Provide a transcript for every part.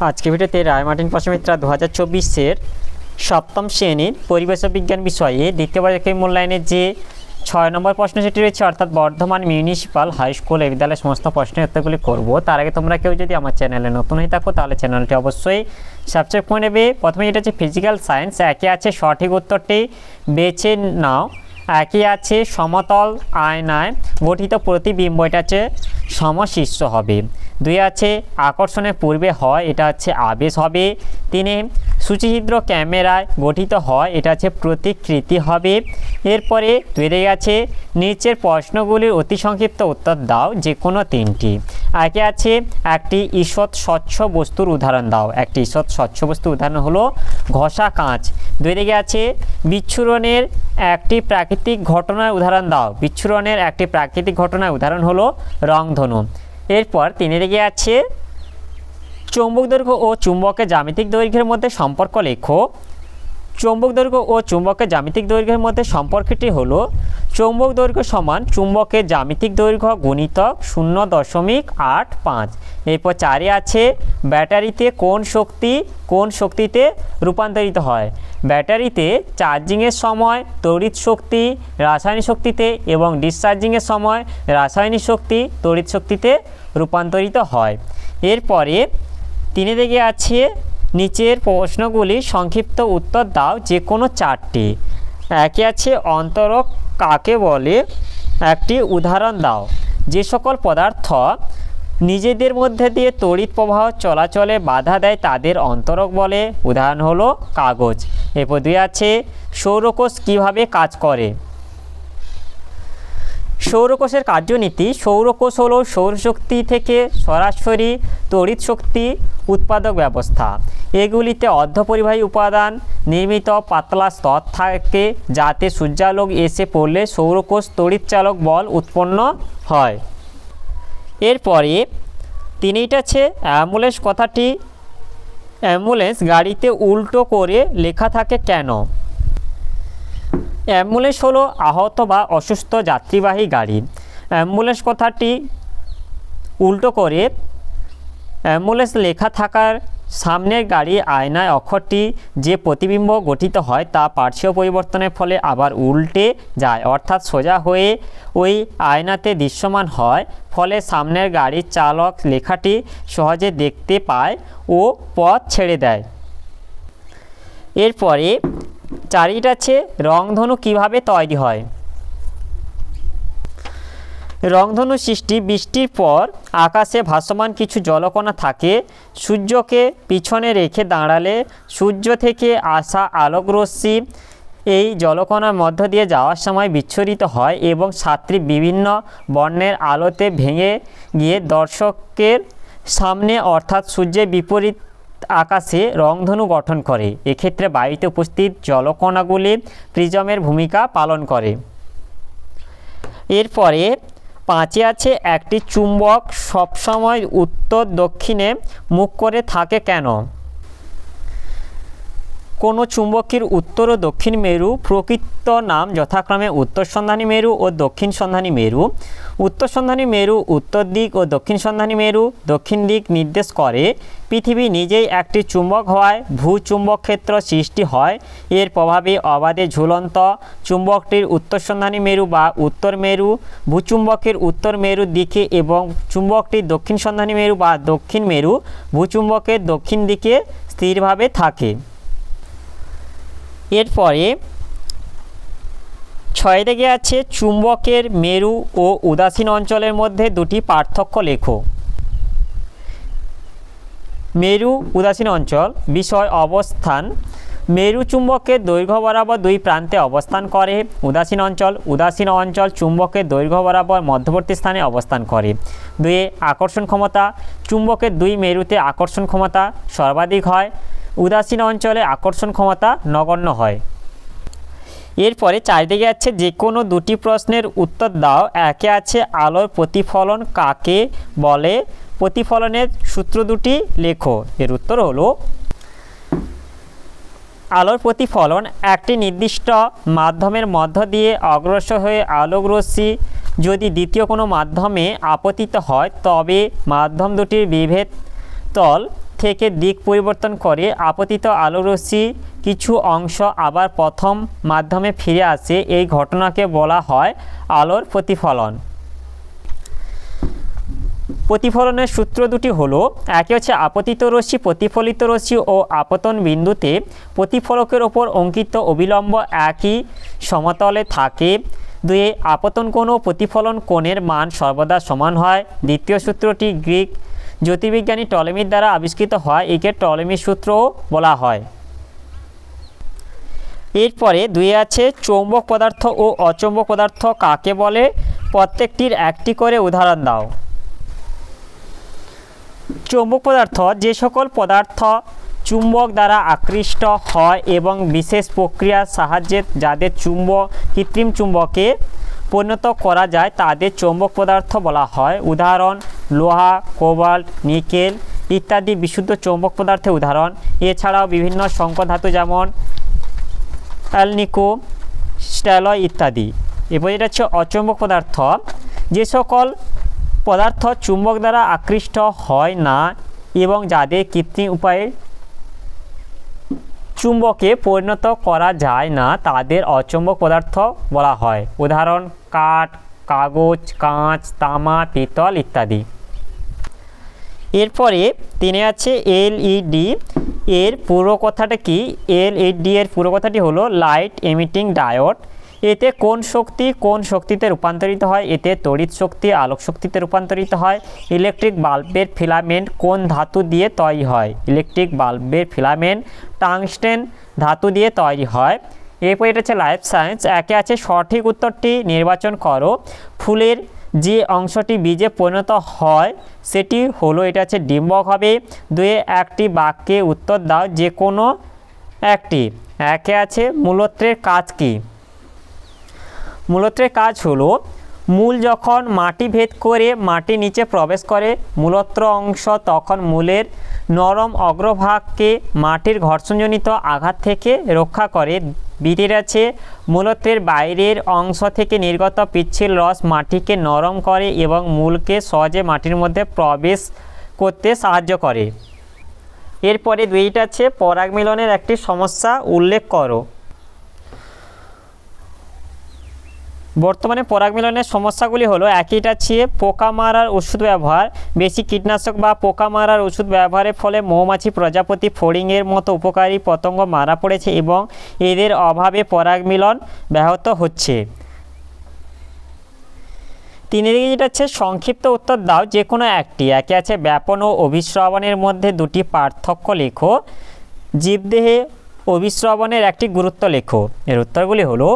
আজকে ভিডিওতে রায় মার্টিন প্রশ্নবিচিত্রা 2024-এর সপ্তম শ্রেণীর পরিবেশ বিজ্ঞান বিষয়ে দ্বিতীয় পর্যায়ের মূল্যায়নের যে 6 নম্বর প্রশ্ন সেটি রয়েছে, অর্থাৎ বর্ধমান মিউনিসিপাল হাই স্কুল এই বিদ্যালয়ের সমস্ত প্রশ্নের উত্তরগুলি করব। তার আগে তোমরা কেউ যদি আমার চ্যানেলে নতুন হয়ে থাকো তাহলে চ্যানেলটি অবশ্যই সাবস্ক্রাইব করে নেবে। প্রথমে যেটা হচ্ছে ফিজিক্যাল সায়েন্স, একে আছে সঠিক উত্তরটি বেছে নাও। একে আছে সমতল আয়নায় গঠিত প্রতিবিম্ব, এটা হচ্ছে সমশীর্ষ হবে। 2 আছে আকর্ষণের পূর্বে হয়, এটা হচ্ছে আবেশ হবে। 3 সূচিছিদ্র ক্যামেরায় গঠিত হয়, এটা হচ্ছে প্রতিকৃতি হবে। এরপরে বেড়ে গেছে নিচের প্রশ্নগুলির অতি সংক্ষিপ্ত উত্তর দাও, যে কোনো 3টি। একে আছে একটি ঈষৎ স্বচ্ছ বস্তুর উদাহরণ দাও। একটি ঈষৎ স্বচ্ছ বস্তুর উদাহরণ হলো ঘষা কাঁচ। 2 আছে বিচ্ছুরণের একটি প্রাকৃতিক ঘটনার উদাহরণ দাও। বিচ্ছুরণের একটি প্রাকৃতিক ঘটনার উদাহরণ হলো রংধনু। এরপর 3 আছে চৌম্বক দৈর্ঘ্য ও চুম্বকের জ্যামিতিক দৈর্ঘ্যের মধ্যে সম্পর্ক লেখো। চৌম্বক দৈর্ঘ্য ও চুম্বকের জ্যামিতিক দৈর্ঘ্যের মধ্যে সম্পর্কটি হলো চৌম্বক দৈর্ঘ্য সমান চুম্বকের জ্যামিতিক দৈর্ঘ্য গুণিতক 0.85। এরপর 4 আছে ব্যাটারিতে কোন শক্তিতে রূপান্তরিত হয়। ব্যাটারিতে চার্জিংয়ের সময় তড়িৎ শক্তি রাসায়নিক শক্তিতে এবং ডিসচার্জিংয়ের সময় রাসায়নিক শক্তি তড়িৎ শক্তিতে রূপান্তরিত হয়। এরপরে 3 আছে নিচের প্রশ্নগুলি সংক্ষিপ্ত উত্তর দাও, যে কোনো 4টি। একে আছে অন্তরক কাকে বলে, একটি উদাহরণ দাও। যে সকল পদার্থ নিজেদের মধ্যে দিয়ে তড়িৎ প্রবাহ চলাচলে বাধা দেয় তাদের অন্তরক বলে, উদাহরণ হলো কাগজ। এরপর 2 আছে সৌরকোষ কিভাবে কাজ করে। সৌরকোষের কার্যনীতি, সৌরকোষ হলো সৌরশক্তি থেকে সরাসরি তড়িৎ শক্তি উৎপাদক ব্যবস্থা। এগুলিতে অর্ধপরিবাহী উপাদান নির্মিত পাতলা স্তর থাকে, যাতে সূর্যালোক এসে পড়লে সৌরকোষ তড়িৎচালক বল উৎপন্ন হয়। এরপরে 3 আছে অ্যাম্বুলেন্স কথাটি অ্যাম্বুলেন্স গাড়িতে উল্টো করে লেখা থাকে কেন। অ্যাম্বুলেন্স হলো আহত বা অসুস্থ যাত্রীবাহী গাড়ি। অ্যাম্বুলেন্স কথাটি উল্টো করে অ্যাম্বুলেন্স লেখা থাকার সামনের গাড়ি আয়নায় অক্ষরটি যে প্রতিবিম্ব গঠিত হয় তা পার্শ্বীয় পরিবর্তনের ফলে আবার উল্টে যায়, অর্থাৎ সোজা হয়ে ওই আয়নাতে দৃশ্যমান হয়। ফলে সামনের গাড়ির চালক লেখাটি সহজে দেখতে পায় ও পথ ছেড়ে দেয়। এরপরে 4 আছে রংধনু কিভাবে তৈরি হয়। রংধনু সৃষ্টি, বৃষ্টির পর আকাশে ভাসমান কিছু জলকণা থাকে। সূর্যকে পিছনে রেখে দাঁড়ালে সূর্য থেকে আসা আলোকরশ্মি এই জলকণার মধ্য দিয়ে যাওয়ার সময় বিচ্ছুরিত হয় এবং 7টি বিভিন্ন বর্ণের আলোতে ভেঙে গিয়ে দর্শকের সামনে অর্থাৎ সূর্যের বিপরীত আকাশে রংধনু গঠন করে। এক্ষেত্রে বায়ুতে উপস্থিত জলকণাগুলি প্রিজমের ভূমিকা পালন করে। এরপরে 5 আছে একটি চুম্বক সবসময় উত্তর দক্ষিণে মুখ করে থাকে কেন। কোনো চুম্বকের উত্তর ও দক্ষিণ মেরু প্রকৃত নাম যথাক্রমে উত্তর সন্ধানী মেরু ও দক্ষিণ সন্ধানী মেরু। উত্তর সন্ধানী মেরু উত্তর দিক ও দক্ষিণ সন্ধানী মেরু দক্ষিণ দিক নির্দেশ করে। পৃথিবী নিজেই একটি চুম্বক হওয়ায় ভূচুম্বক ক্ষেত্র সৃষ্টি হয়। এর প্রভাবে অবাধে ঝুলন্ত চুম্বকটির উত্তর সন্ধানী মেরু বা উত্তর মেরু ভূচুম্বকের উত্তর মেরুর দিকে এবং চুম্বকটির দক্ষিণ সন্ধানী মেরু বা দক্ষিণ মেরু ভূচুম্বকের দক্ষিণ দিকে স্থিরভাবে থাকে। এরপরে 6 আছে চুম্বকের মেরু ও উদাসীন অঞ্চলের মধ্যে 2টি পার্থক্য লেখো। মেরু উদাসীন অঞ্চল, বিষয় অবস্থান। মেরু চুম্বকের দৈর্ঘ্য বরাবর 2 প্রান্তে অবস্থান করে। উদাসীন অঞ্চল চুম্বকের দৈর্ঘ্য বরাবর মধ্যবর্তী স্থানে অবস্থান করে। 2 আকর্ষণ ক্ষমতা, চুম্বকের 2 মেরুতে আকর্ষণ ক্ষমতা সর্বাধিক হয়, উদাসীন অঞ্চলে আকর্ষণ ক্ষমতা নগণ্য হয়। এরপরে 4 আছে যে কোনো 2টি প্রশ্নের উত্তর দাও। একে আছে আলোর প্রতিফলন কাকে বলে, প্রতিফলনের সূত্র 2টি লেখো। এর উত্তর হলো আলোর প্রতিফলন একটি নির্দিষ্ট মাধ্যমের মধ্য দিয়ে অগ্রসর হয়ে আলোক রশ্মি যদি দ্বিতীয় কোনো মাধ্যমে আপতিত হয় তবে মাধ্যম দুটির বিভেদ তল থেকে দিক পরিবর্তন করে আপতিত আলোরশ্মি কিছু অংশ আবার প্রথম মাধ্যমে ফিরে আসে, এই ঘটনাকে বলা হয় আলোর প্রতিফলন। প্রতিফলনের সূত্র দুটি হলো, একে হচ্ছে আপতিত রশ্মি, প্রতিফলিত রশ্মি ও আপতন বিন্দুতে প্রতিফলকের ওপর অঙ্কিত অবিলম্ব একই সমতলে থাকে। দুয়ে আপতন কোণ ও প্রতিফলন কোণের মান সর্বদা সমান হয়। দ্বিতীয় সূত্রটি গ্রিক জ্যোতির্বিজ্ঞানী টলেমির দ্বারা আবিষ্কৃত হয়, একে টলেমির সূত্রও বলা হয়। এরপরে দুয়ে আছে চৌম্বক পদার্থ ও অচৌম্বক পদার্থ কাকে বলে, প্রত্যেকটির একটি করে উদাহরণ দাও। চৌম্বক পদার্থ যে সকল পদার্থ চুম্বক দ্বারা আকৃষ্ট হয় এবং বিশেষ প্রক্রিয়ার সাহায্যে যাদের কৃত্রিম চুম্বকে পরিণত করা যায় তাদের চৌম্বক পদার্থ বলা হয়। উদাহরণ লোহা, কোবাল্ট, নিকেল ইত্যাদি বিশুদ্ধ চৌম্বক পদার্থের উদাহরণ। এছাড়াও বিভিন্ন সংকর ধাতু যেমন অ্যালনিকো, স্ট্যালয় ইত্যাদি। এরপর এটা হচ্ছে অচৌম্বক পদার্থ, যে সকল পদার্থ চুম্বক দ্বারা আকৃষ্ট হয় না এবং যাদের কৃত্রিম উপায়ে চুম্বকে পরিণত করা যায় না তাদের অচৌম্বক পদার্থ বলা হয়। উদাহরণ কাঠ, কাগজ, কাঁচ, তামা, পিতল ইত্যাদি। এরপরে তিনে আছে এলইডি, এর পুরো কথাটা কি? এলইডি এর পুরো কথাটি হলো লাইট এমিটিং ডায়োড। এতে কোন শক্তি কোন শক্তিতে রূপান্তরিত হয়? এতে তড়িৎ শক্তি আলোক শক্তিতে রূপান্তরিত হয়। ইলেকট্রিক বাল্বের ফিলামেন্ট কোন ধাতু দিয়ে তৈরি হয়? ইলেকট্রিক বাল্বের ফিলামেন্ট টাংস্টেন ধাতু দিয়ে তৈরি হয়। এরপর এটা হচ্ছে লাইফ সায়েন্স, একে আছে সঠিক উত্তরটি নির্বাচন করো। ফুলের যে অংশটি বীজে পরিণত হয় সেটি হলো, এটা হচ্ছে ডিম্বক হবে। দুয়ে একটি বাক্যে উত্তর দাও যে কোনো একটি। একে আছে মূলত্রের কাজ কি? মূলত্রের কাজ হলো মূল যখন মাটি ভেদ করে মাটির নিচে প্রবেশ করে মূলত্র অংশ তখন মূলের নরম অগ্রভাগকে মাটির ঘর্ষণজনিত আঘাত থেকে রক্ষা করে। বিটির আছে মূলত্রের বাইরের অংশ থেকে নির্গত পিচ্ছিল রস মাটিকে নরম করে এবং মূলকে সহজে মাটির মধ্যে প্রবেশ করতে সাহায্য করে। এরপরে দুইটা আছে পরাগ মিলনের একটি সমস্যা উল্লেখ করো। বর্তমানে পরাগ মিলনের সমস্যাগুলি হলো, একইটা আছে পোকা মারার ওষুধ ব্যবহার, বেশি কীটনাশক বা পোকা মারার ওষুধ ব্যবহারের ফলে মৌমাছি, প্রজাপতি, ফড়িংয়ের মতো উপকারী পতঙ্গ মারা পড়েছে এবং এদের অভাবে পরাগ মিলন ব্যাহত হচ্ছে। তিনের দিকে যেটা হচ্ছে সংক্ষিপ্ত উত্তর দাও যে কোনো একটি। একে আছে ব্যাপন ও অভিস্রবণের মধ্যে দুটি পার্থক্য লেখো। জীবদেহে অভিস্রবণের একটি গুরুত্ব লেখো। এর উত্তরগুলি হলো,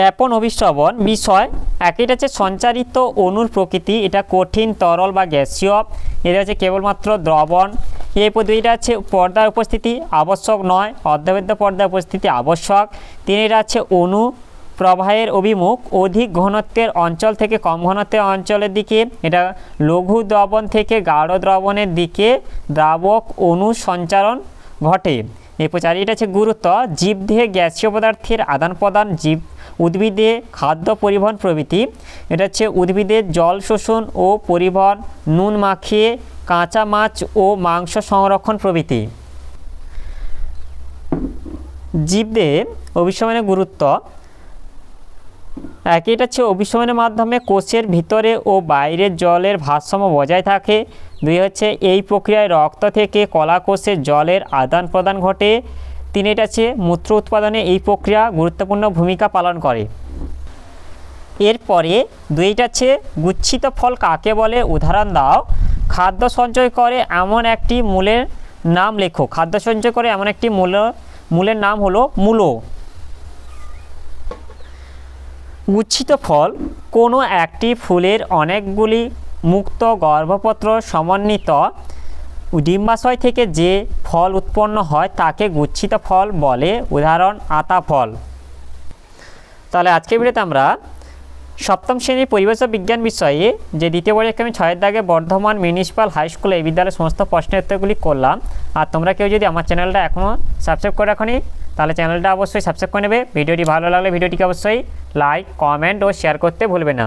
ব্যাপন অভিস্রবণ বিষয় একইটা হচ্ছে সঞ্চারিত অণুর প্রকৃতি, এটা কঠিন, তরল বা গ্যাসীয়, এটা হচ্ছে কেবলমাত্র দ্রবণ। এরপর দুইটা আছে পর্দার উপস্থিতি আবশ্যক নয়, অর্ধবেদ্য পর্দার উপস্থিতি আবশ্যক। তিনটা আছে অণু প্রবাহের অভিমুখ, অধিক ঘনত্বের অঞ্চল থেকে কম ঘনত্বের অঞ্চলের দিকে, এটা লঘু দ্রবণ থেকে গাঢ় দ্রবণের দিকে দ্রাবক অণু সঞ্চারণ ঘটে। এরপর চারিটা আছে গুরুত্ব, জীবদেহে গ্যাসীয় পদার্থের আদান প্রদান, উদ্ভিদে খাদ্য পরিবহন প্রভৃতি। এটা হচ্ছে উদ্ভিদের জল শোষণ ও পরিবহন, নুন মাখিয়ে কাঁচা মাছ ও মাংস সংরক্ষণ প্রভৃতি। জীবদেহে অভিসরণের গুরুত্ব, একইটা হচ্ছে অভিসরণের মাধ্যমে কোষের ভিতরে ও বাইরের জলের ভারসাম্য বজায় থাকে। দুই হচ্ছে এই প্রক্রিয়ায় রক্ত থেকে কলাকোষে জলের আদান প্রদান ঘটে। তিনটা আছে মূত্র উৎপাদনে এই প্রক্রিয়া গুরুত্বপূর্ণ ভূমিকা পালন করে। এরপরে দুইটা আছে গুচ্ছিত ফল কাকে বলে, উদাহরণ দাও। খাদ্য সঞ্চয় করে এমন একটি মূলের নাম লেখো। খাদ্য সঞ্চয় করে এমন একটি মূলের নাম হলো মূলো। গুচ্ছিত ফল কোনো একটি ফুলের অনেকগুলি মুক্ত গর্ভপত্র সমন্বিত ডিম্বাশয় থেকে যে ফল উৎপন্ন হয় তাকে গুচ্ছিত ফল বলে। উদাহরণ আতা ফল। তাহলে আজকের ভিডিওতে আমরা সপ্তম শ্রেণীর পরিবেশ বিজ্ঞান বিষয়ে যে দ্বিতীয় পরীক্ষা আমি 6 দাগে বর্ধমান মিউনিসিপ্যাল হাই স্কুলে এই বিদ্যালয়ের সমস্ত প্রশ্নের উত্তরগুলি করলাম। আর তোমরা কেউ যদি আমার চ্যানেলটা এখনও সাবস্ক্রাইব করে রাখোনি তাহলে চ্যানেলটা অবশ্যই সাবস্ক্রাইব করে নেবে। ভিডিওটি ভালো লাগলে ভিডিওটিকে অবশ্যই লাইক, কমেন্ট ও শেয়ার করতে ভুলবে না।